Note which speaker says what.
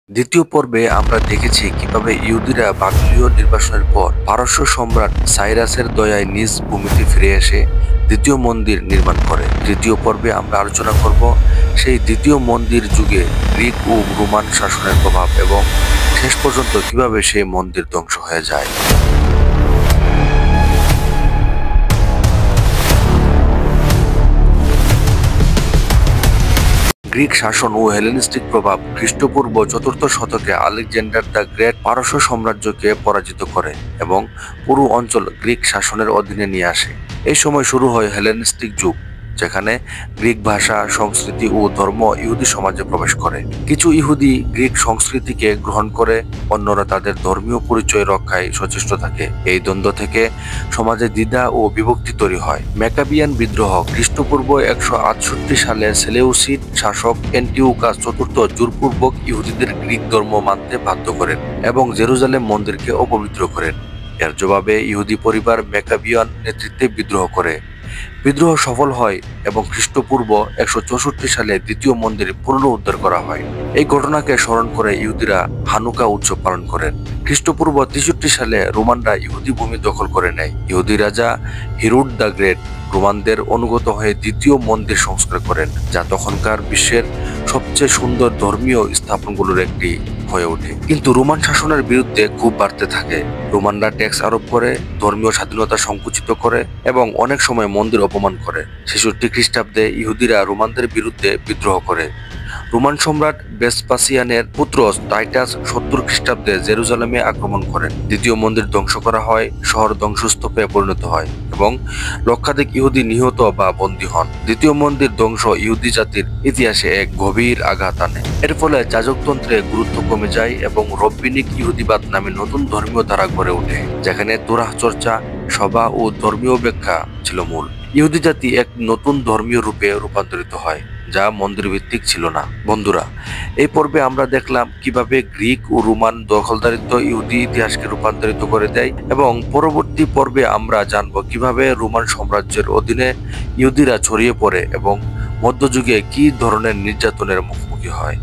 Speaker 1: দ্বিতীয় পর্বে আমরা দেখেছি কিভাবে ইহুদিরা বাবিলীয় নির্বাসনের পর পারস্য সম্রাট সাইরাসের দয়ায় নিজ ভূমিতে ফিরে এসে দ্বিতীয় মন্দির নির্মাণ করে। তৃতীয় পর্বে আমরা আলোচনা করব সেই দ্বিতীয় মন্দির যুগে গ্রিক ও রোমান শাসনের প্রভাব এবং শেষ পর্যন্ত কিভাবে সেই মন্দির ধ্বংস হয়ে যায়। গ্রিক শাসন ও হেলেনিস্টিক প্রভাব খ্রিস্টপূর্ব ৪র্থ শতকে আলেকজান্ডার দ্য গ্রেট পারস্য সাম্রাজ্যকে পরাজিত করে এবং পুরো অঞ্চল গ্রিক শাসনের অধীনে নিয়ে আসে। এই সময় শুরু হয় হেলেনিস্টিক যুগ, যেখানে গ্রিক ভাষা, সংস্কৃতি ও ধর্ম ইহুদি সমাজে প্রবেশ করে। কিছু ইহুদি গ্রিক সংস্কৃতিকে গ্রহণ করে, অন্যরা তাদের ধর্মীয় পরিচয় রক্ষায় সচেষ্ট থাকে। এই দ্বন্দ্ব থেকে সমাজে দ্বিধা ও বিভক্তি তৈরি হয়। ম্যাকাবিয়ান বিদ্রোহ খ্রিস্টপূর্ব ১৬৮ সালে সেলেউসিড শাসক অ্যান্টিওকাস চতুর্থ জোরপূর্বক ইহুদিদের গ্রিক ধর্ম মানতে বাধ্য করেন এবং জেরুজালেম মন্দিরকে অপবিত্র করেন। এর জবাবে ইহুদি পরিবার ম্যাকাবিয়ান নেতৃত্বে বিদ্রোহ করে। বিদ্রোহ সফল হয় এবং খ্রিস্টপূর্ব ১৬৪ সালে দ্বিতীয় মন্দির পুনরুদ্ধার করা হয়। এই ঘটনাকে স্মরণ করে ইহুদিরা হানুকা উৎসব পালন করেন। খ্রিস্টপূর্ব ৬৩ সালে রোমানরা ইহুদি ভূমি দখল করে নেয়। ইহুদি রাজা হিরোড দ্য গ্রেট রোমানদের অনুগত হয়ে দ্বিতীয় মন্দির সংস্কার করেন, যা তখনকার বিশ্বের সবচেয়ে সুন্দর ধর্মীয় স্থাপনগুলোর একটি হয়ে ওঠে। কিন্তু রোমান শাসনের বিরুদ্ধে ক্ষোভ বাড়তে থাকে। রোমানরা ট্যাক্স আরোপ করে, ধর্মীয় স্বাধীনতা সংকুচিত করে এবং অনেক সময় মন্দির অপমান করে। ৬৬ খ্রিস্টাব্দে ইহুদিরা রোমানদের বিরুদ্ধে বিদ্রোহ করে। রোমান সম্রাট ভেসপাসিয়ানের পুত্র টাইটাস ৭০ খ্রিস্টাব্দে জেরুজালেমে আক্রমণ করেন। দ্বিতীয় মন্দির ধ্বংস করা হয়, শহর ধ্বংসস্তূপে পরিণত হয় এবং লক্ষাধিক ইহুদি নিহত বা বন্দী হন। দ্বিতীয় মন্দির ধ্বংস ইহুদি জাতির ইতিহাসে এক গভীর আঘাত আনে। এর ফলে যাজকতন্ত্রের গুরুত্ব কমে যায় এবং রব্বিনিক ইহুদিবাদ নামে নতুন ধর্মীয় ধারা গড়ে ওঠে, যেখানে তোরাহ চর্চা, সভা ও ধর্মীয় ব্যাখ্যা ছিল মূল। ইহুদি জাতি এক নতুন ধর্মীয় রূপে রূপান্তরিত হয়, যা মন্দির ভিত্তিক ছিল না। বন্ধুরা, এই পর্বে আমরা দেখলাম কিভাবে গ্রিক ও রোমান দখলদারিত্ব ইহুদি ইতিহাসকে রূপান্তরিত করে দেয় এবং পরবর্তী পর্বে আমরা জানব কিভাবে রোমান সাম্রাজ্যের অধীনে ইহুদিরা ছড়িয়ে পড়ে এবং মধ্যযুগে কী ধরনের নির্যাতনের মুখোমুখি হয়।